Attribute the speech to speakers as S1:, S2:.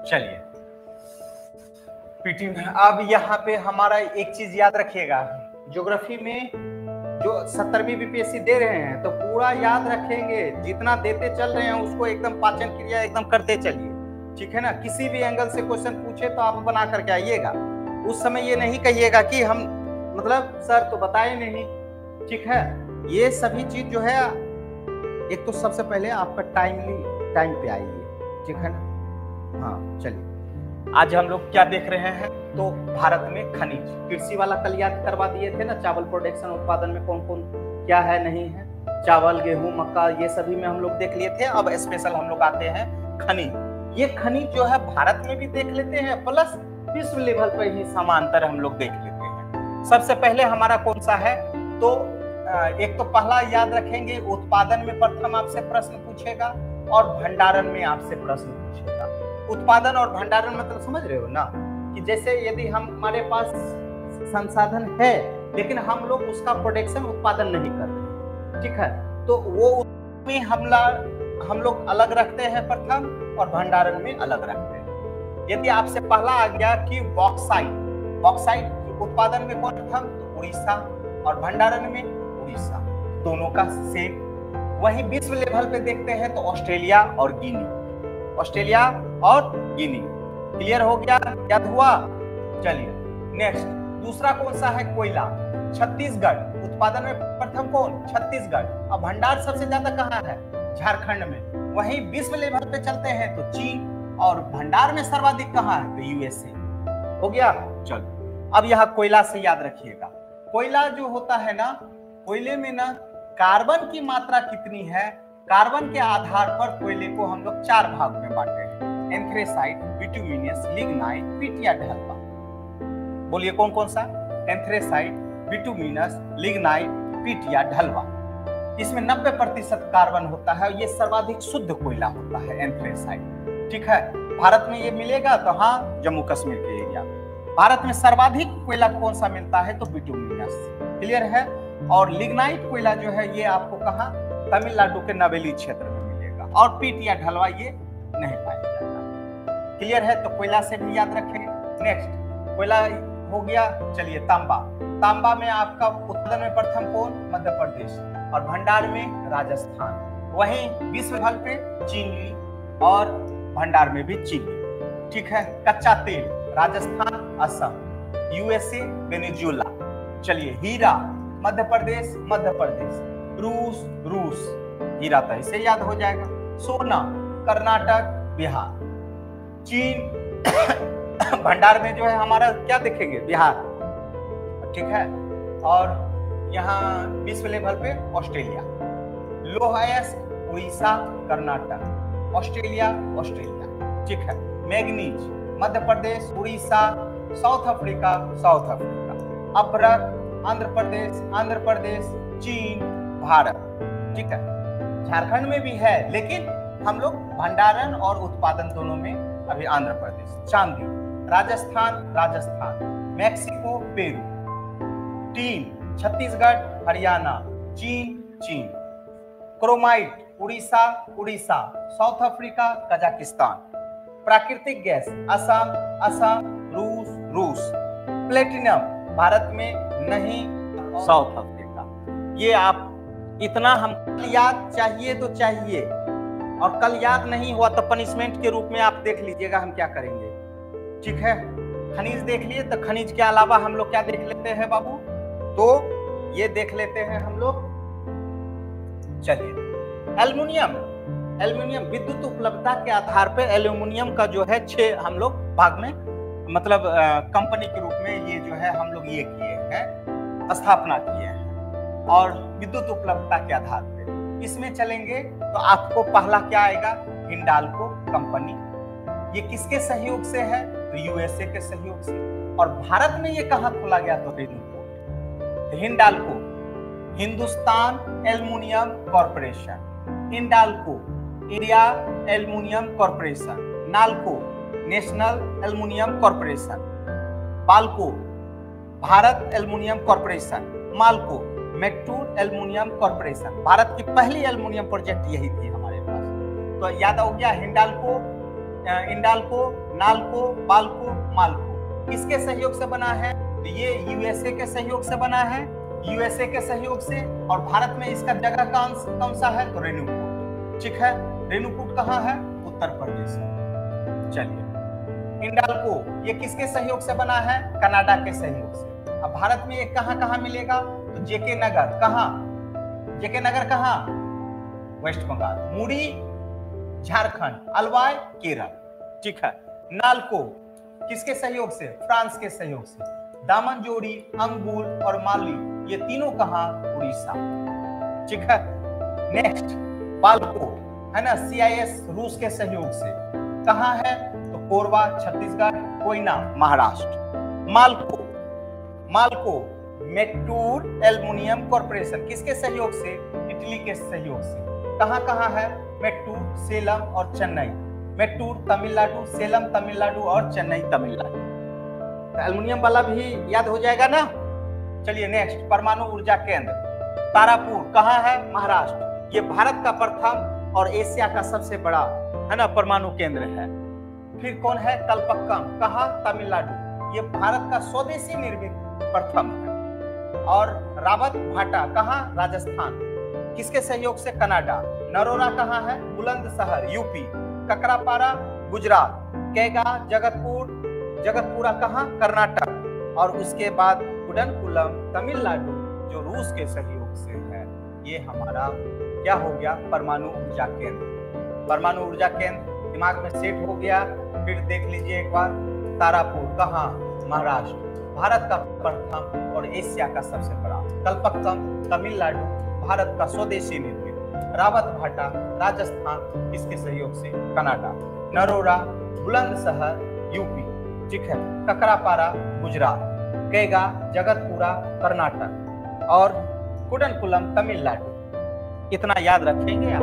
S1: चलिए पीटी अब यहाँ पे हमारा एक चीज याद रखिएगा, ज्योग्राफी में जो 70वीं बीपीएससी दे रहे हैं तो पूरा याद रखेंगे, जितना देते चल रहे हैं उसको एकदम पाचन क्रिया एकदम करते चलिए, ठीक है ना। किसी भी एंगल से क्वेश्चन पूछे तो आप बना करके आइएगा। उस समय ये नहीं कहिएगा कि हम मतलब सर तो बताए नहीं, ठीक है। ये सभी चीज जो है, एक तो सबसे पहले आपका टाइम पे आइए, ठीक है ना। हाँ चलिए, आज हम लोग क्या देख रहे हैं, तो भारत में खनिज, कृषि वाला कल याद करवा दिए थे ना, चावल प्रोडक्शन उत्पादन में कौन कौन क्या है नहीं है, चावल गेहूं मक्का ये सभी में हम लोग देख लिए थे। अब स्पेशल हम लोग आते हैं खनिज। ये खनिज जो है भारत में भी देख लेते हैं, प्लस विश्व लेवल पर ही समांतर हम लोग देख लेते हैं। सबसे पहले हमारा कौन सा है, तो एक तो पहला याद रखेंगे, उत्पादन में प्रथम आपसे प्रश्न पूछेगा और भंडारण में आपसे प्रश्न पूछेगा। उत्पादन और भंडारण मतलब समझ रहे हो ना, कि जैसे यदि हमारे पास संसाधन है लेकिन हम लोग उसका प्रोडक्शन उत्पादन नहीं कर रहे, ठीक है, तो वो में हम लोग अलग रखते हैं प्रथम और भंडारण में अलग रखते हैं। यदि आपसे पहला आ गया कि बॉक्साइट उत्पादन में कौन प्रथम, तो उड़ीसा, और भंडारण में उड़ीसा, दोनों का सेम। वहीं विश्व लेवल पे देखते हैं तो ऑस्ट्रेलिया और गिनी, ऑस्ट्रेलिया और गिनी। क्लियर हो गया, याद हुआ। चलिए नेक्स्ट, दूसरा कौन सा है, कोयला, छत्तीसगढ़। उत्पादन में प्रथम कौन, छत्तीसगढ़। अब भंडार सबसे ज्यादा कहाँ है, झारखंड में। वहीं विश्व लेवल पे चलते हैं तो चीन, और भंडार में सर्वाधिक कहाँ है, तो यूएसए। हो गया। चलो अब यहाँ कोयला से याद रखिएगा, कोयला जो होता है ना, कोयले में ना कार्बन की मात्रा कितनी है, कार्बन के आधार पर कोयले को हम लोग 4 भाग में बांटे हैं, एंथ्रेसाइट, बिटुमिनस, लिग्नाइट, पीट या ढलवा। बोलिए कौन कौन सा, एंथ्रेसाइट, बिटुमिनस, लिग्नाइट, पीट या ढलवा। इसमें 90% कार्बन होता है, ये सर्वाधिक शुद्ध कोयला होता है एंथ्रेसाइट, ठीक है। भारत में ये मिलेगा तो हाँ, जम्मू कश्मीर के एरिया। भारत में सर्वाधिक कोयला कौन सा मिलता है, तो बिटुमिनस। क्लियर है। और लिग्नाइट कोयला जो है ये आपको कहाँ, तमिलनाडु के नवेली क्षेत्र में मिलेगा, और पीट या ढलवा ये नहीं पाया जाता। क्लियर है, तो कोयला से भी याद रखें। नेक्स्ट, कोयला हो गया। चलिए तांबा, तांबा में आपका उत्पादन में प्रथम कौन, मध्य प्रदेश, और भंडार में राजस्थान। वहीं विश्व लेवल पे चीनी और भंडार में भी चीनी, ठीक है। कच्चा तेल, राजस्थान, असम, यूएसए, वेनेजुएला। चलिए हीरा, मध्य प्रदेश, रूस, हीरा तो इसे याद हो जाएगा। सोना, कर्नाटक, बिहार। चीन भंडार में जो है हमारा क्या देखेंगे, बिहार, ठीक है। और यहाँ विश्व लेवल पे ऑस्ट्रेलिया, लोहायस, उड़ीसा, कर्नाटक, ऑस्ट्रेलिया, ठीक है। Manganese, Madhya Pradesh, Orissa, South Africa, अभ्रक, आंध्र प्रदेश, चीन, भारत, ठीक है। झारखंड में भी है लेकिन हम लोग भंडारण और उत्पादन दोनों में अभी आंध्र प्रदेश। चांदी, Rajasthan, Mexico, Peru. Tin, Chhattisgarh, Haryana, चीन। Chromite, Orissa, South Africa, Kazakhstan. प्राकृतिक गैस, असम, रूस। प्लेटिनम भारत में नहीं, साउथ अफ्रीका। ये आप इतना हम याद चाहिए तो चाहिए, और कल याद नहीं हुआ तो पनिशमेंट के रूप में आप देख लीजिएगा हम क्या करेंगे, ठीक है। खनिज देख लिए, तो खनिज के अलावा हम लोग क्या देख लेते हैं बाबू, तो ये देख लेते हैं हम लोग। चलिए एल्युमिनियम विद्युत उपलब्धता के आधार पर एल्युमिनियम का जो है 6 हम लोग भाग में, मतलब कंपनी के रूप में ये जो है हम लोग ये किए हैं, स्थापना किए हैं, और विद्युत उपलब्धता के आधार पे इसमें चलेंगे तो आपको पहला क्या आएगा, हिंडाल्को कंपनी। ये किसके सहयोग से है, तो यूएसए के सहयोग से। और भारत में ये कहाँ खोला गया, तो Hindalco, Hindustan aluminium corporation. Hindalco, India aluminium corporation. Nalco, national aluminium corporation. Balco, Bharat aluminium corporation. Malco, मैग्टूर एल्युमिनियम कॉर्पोरेशन। भारत की पहली एल्युमिनियम प्रोजेक्ट यही थी हमारे पास। तो याद हो गया, हिंडाल्को इंडाल्को, नाल्को, बाल्को, माल्को किसके सहयोग से बना है? तो ये यूएसए के सहयोग से बना है, यूएसए के सहयोग से। और भारत में इसका जगह कौन सा है? तो रेणुकूट। ठीक है, रेणुकूट कहाँ है? उत्तर प्रदेश। चलिए, इंडाल्को ये किसके सहयोग से बना है? कनाडा के सहयोग से। अब भारत में ये कहाँ मिलेगा? तो जेके नगर। कहाँ? जेके नगर कहाँ? वेस्ट बंगाल। मुड़ी झारखंड, अलवाय केरल। ठीक है, नाल्को किसके सहयोग से? फ्रांस के सहयोग से। दामनजोड़ी, अंगुल और माली ये तीनों कहाँ? उड़ीसा। ठीक है, नेक्स्ट बाल्को है ना, सीआईएस रूस के सहयोग से। कहाँ है? तो कोरबा छत्तीसगढ़, कोयना महाराष्ट्र। माल्को मेटूर एल्युमिनियम कॉर्पोरेशन किसके सहयोग से? इटली के सहयोग से। कहाँ है? मेट्टूर, सेलम और चेन्नई। मेट्टूर तमिलनाडु, सेलम तमिलनाडु और चेन्नई तमिलनाडु। तो एल्युमिनियम वाला भी याद हो जाएगा ना। चलिए नेक्स्ट, परमाणु ऊर्जा केंद्र तारापुर कहाँ है? महाराष्ट्र। ये भारत का प्रथम और एशिया का सबसे बड़ा है ना परमाणु केंद्र है। फिर कौन है? कल्पक्कम कहाँ? तमिलनाडु। ये भारत का स्वदेशी निर्मित प्रथम है। और रावत भाटा कहाँ? राजस्थान। किसके सहयोग से? कनाडा। नरोरा कहाँ है? बुलंदशहर यूपी। ककरापारा गुजरात। कैगा जगतपुरा कहाँ? कर्नाटक। और उसके बाद कुडनकुलम तमिलनाडु जो रूस के सहयोग से है। ये हमारा क्या हो गया? परमाणु ऊर्जा केंद्र। परमाणु ऊर्जा केंद्र दिमाग में सेट हो गया। फिर देख लीजिए एक बार, तारापुर कहाँ? महाराष्ट्र। भारत का प्रथम और एशिया का सबसे बड़ा। कल्पक्कम तमिलनाडु भारत का स्वदेशी निर्मित। रावत भाटा राजस्थान किसके सहयोग से? कनाडा। नरोरा बुलंदशहर यूपी। ठीक है, ककरापारा गुजरात। कैगा जगतपुरा कर्नाटक और कुडनकुलम तमिलनाडु। इतना याद रखेंगे आप।